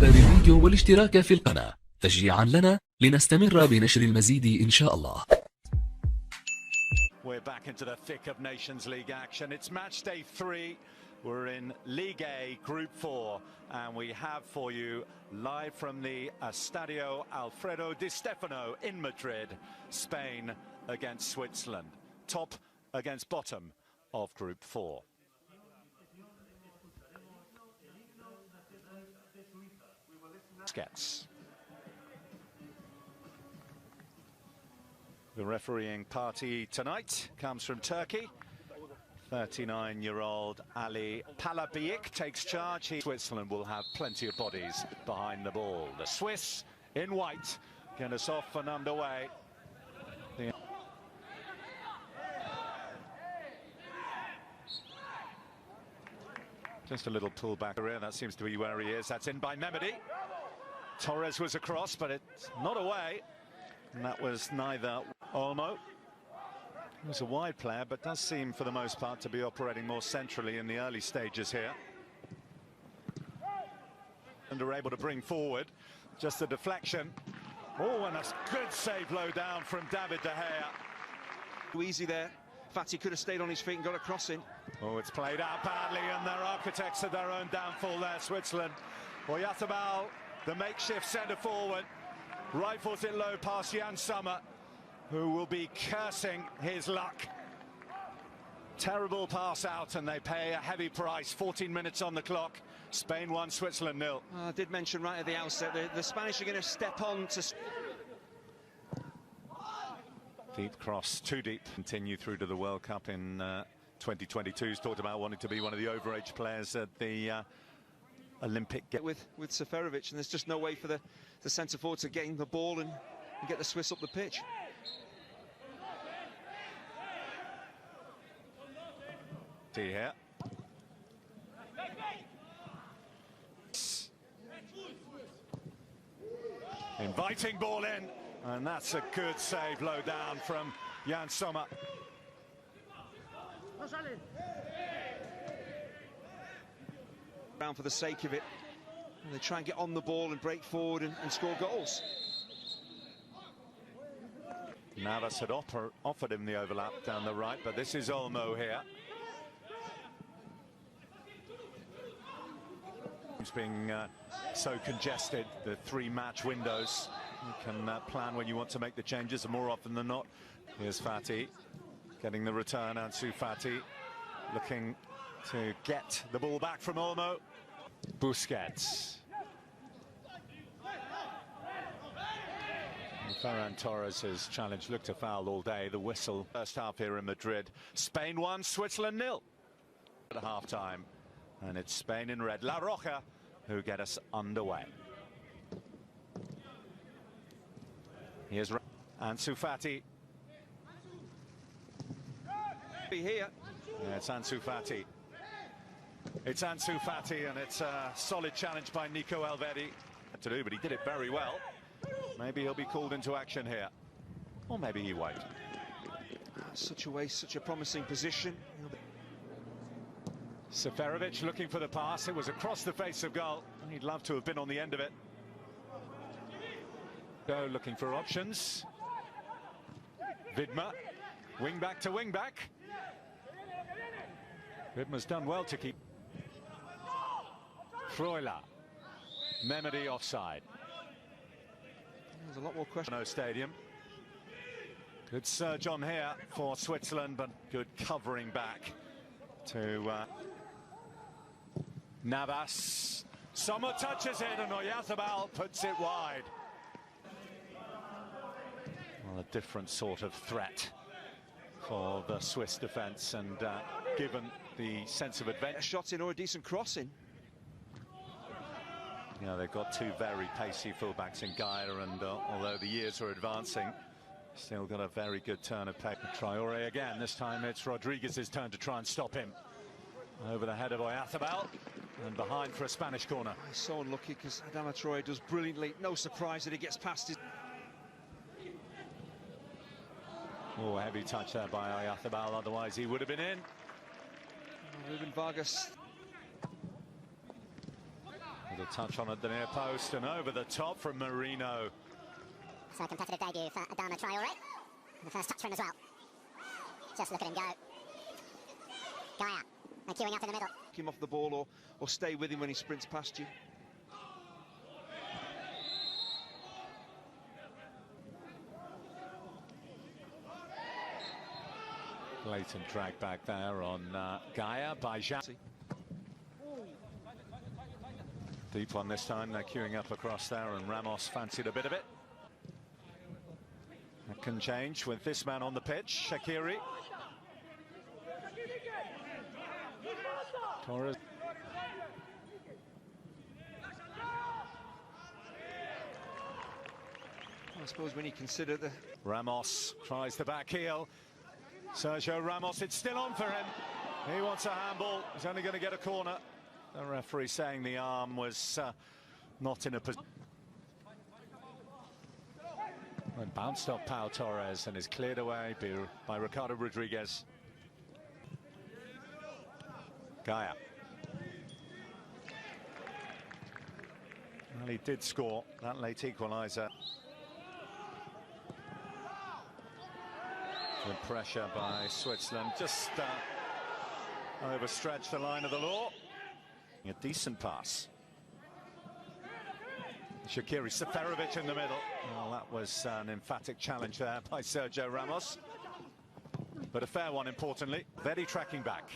بالفيديو والاشتراك في القناة تشجيعا لنا لنستمر بنشر المزيد إن شاء الله. We're back into the thick of Nations League action. It's match day 3. We're in Ligue A Group 4, and we have for you live from the Estadio Alfredo Di Stefano in Madrid, Spain against Switzerland, top against bottom of Group 4. Skets. The refereeing party tonight comes from Turkey. 39-year-old Ali Palabiyik takes charge. Switzerland will have plenty of bodies behind the ball. The Swiss in white get us off and underway. Just a little pullback here. That seems to be where he is. That's in by Mehmedi. Torres was across, but it's not away. And that was neither. Olmo. He was a wide player, but does seem for the most part to be operating more centrally in the early stages here. And are able to bring forward just the deflection. Oh, and a good save low down from David De Gea. Too easy there. Fati could have stayed on his feet and got a crossing. Oh, it's played out badly, and they're architects of their own downfall there, Switzerland. Oyarzabal, the makeshift centre forward, rifles it low past Jan Sommer, who will be cursing his luck. Terrible pass out, and they pay a heavy price. 14 minutes on the clock. Spain 1, Switzerland 0. I did mention right at the outset, the Spanish are going to step on to... Deep cross, too deep. Continue through to the World Cup in 2022. He's talked about wanting to be one of the overage players at the Olympic with Seferovic, and there's just no way for the centre forward to get in the ball and get the Swiss up the pitch. See here. Inviting ball in, and that's a good save low down from Jan Sommer. Around for the sake of it, and they try and get on the ball and break forward and score goals. Navas had offered him the overlap down the right, but this is Olmo here. It's being so congested, the 3 match windows. You can plan when you want to make the changes, and more often than not. Here's Fati getting the return. Ansu Fati looking to get the ball back from Olmo. Busquets. Ferran Torres' challenge looked a foul all day. The whistle. First half here in Madrid. Spain 1, Switzerland 0 at half-time. And it's Spain in red. La Roja who get us underway. Here's Ansu Fati. Here. Yeah, it's Ansu Fati. It's Ansu Fati, and it's a solid challenge by Nico Elvedi to do, but he did it very well. Maybe he'll be called into action here, or maybe he won't. Such a waste, such a promising position. Seferovic looking for the pass. It was across the face of goal. He'd love to have been on the end of it. Go looking for options. Widmer, wing back to wing back. Widmer's done well to keep. Freuler, Mehmedi offside. There's a lot more questions. No stadium. Good surge on here for Switzerland, but good covering back to Navas. Sommer touches it, and Oyarzabal puts it wide. Well, a different sort of threat for the Swiss defence, and given the sense of adventure. A shot in or a decent crossing. You know, they've got 2 very pacey fullbacks in Gaia, and although the years are advancing, still got a very good turn of pace. Traore again. This time it's Rodriguez's turn to try and stop him. Over the head of Oyarzabal, and behind for a Spanish corner. He's so unlucky because Adama Traore does brilliantly. No surprise that he gets past his... Oh, heavy touch there by Oyarzabal, otherwise he would have been in. Ruben Vargas. Little touch on at the near post and over the top from Marino. So a competitive debut for Adama Traore. The first touch for him as well. Just look at him go. Gaia, and queuing up in the middle. Him off the ball or stay with him when he sprints past you. Blatant drag back there on Gaia by Jean. Deep one this time, they're queuing up across there, and Ramos fancied a bit of it. That can change with this man on the pitch, Shaqiri. Torres. I suppose when you consider the... Ramos tries the back heel. Sergio Ramos, it's still on for him. He wants a handball. He's only going to get a corner. The referee saying the arm was not in a position. And bounced off Pau Torres and is cleared away by Ricardo Rodriguez. Gaia. Well, he did score that late equaliser. Good pressure by Switzerland, just overstretched the line of the law. A decent pass. Shaqiri, Seferovic in the middle. Well, that was an emphatic challenge there by Sergio Ramos. But a fair one, importantly. Very tracking back.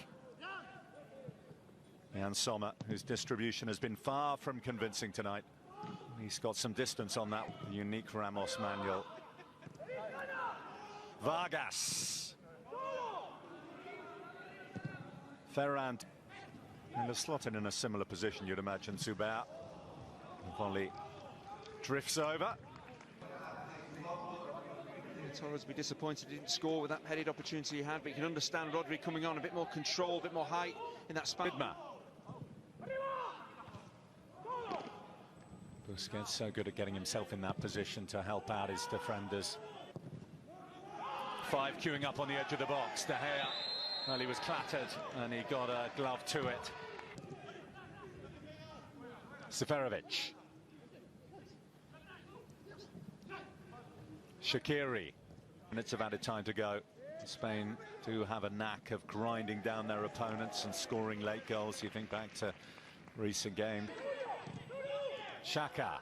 Jan Sommer, whose distribution has been far from convincing tonight. He's got some distance on that unique Ramos manual. Vargas. Ferrand. And they're slotted in a similar position, you'd imagine, Zubair. Volley drifts over. Torres would be disappointed he didn't score with that headed opportunity he had, but you can understand Rodri coming on, a bit more control, a bit more height in that span. Busquets so good at getting himself in that position to help out his defenders. Five queuing up on the edge of the box. De Gea, well, he was clattered and he got a glove to it. Seferovic. Shaqiri. Minutes of added time to go. Spain do have a knack of grinding down their opponents and scoring late goals. You think back to recent game. Xhaka.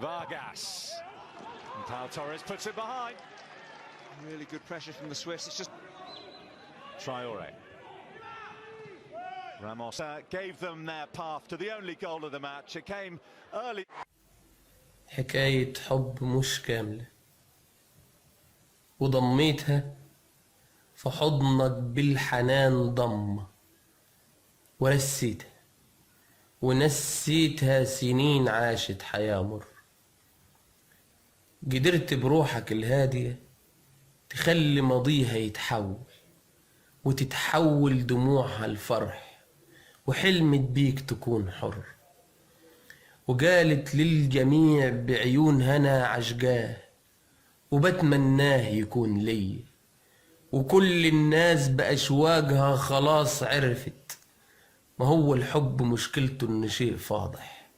Vargas. And Pau Torres puts it behind. Really good pressure from the Swiss. It's just Traore. Ramos gave them their path to the only goal of the match. It came early. حكاية حب مش كاملة وضميتها في حضنك بالحنان ضمة ورسيتها ونسيتها سنين عاشت حياة مر. قدرت بروحك الهادية تخلي ماضيها يتحول وتتحول دموعها الفرح وحلمت بيك تكون حر وقالت للجميع بعيون هنا عشقاه وبتمناه يكون لي وكل الناس بأشواقها خلاص عرفت ما هو الحب مشكلته إن شيء فاضح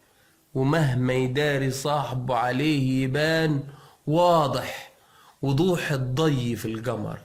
ومهما يداري صاحبه عليه يبان واضح وضوح الضي في القمر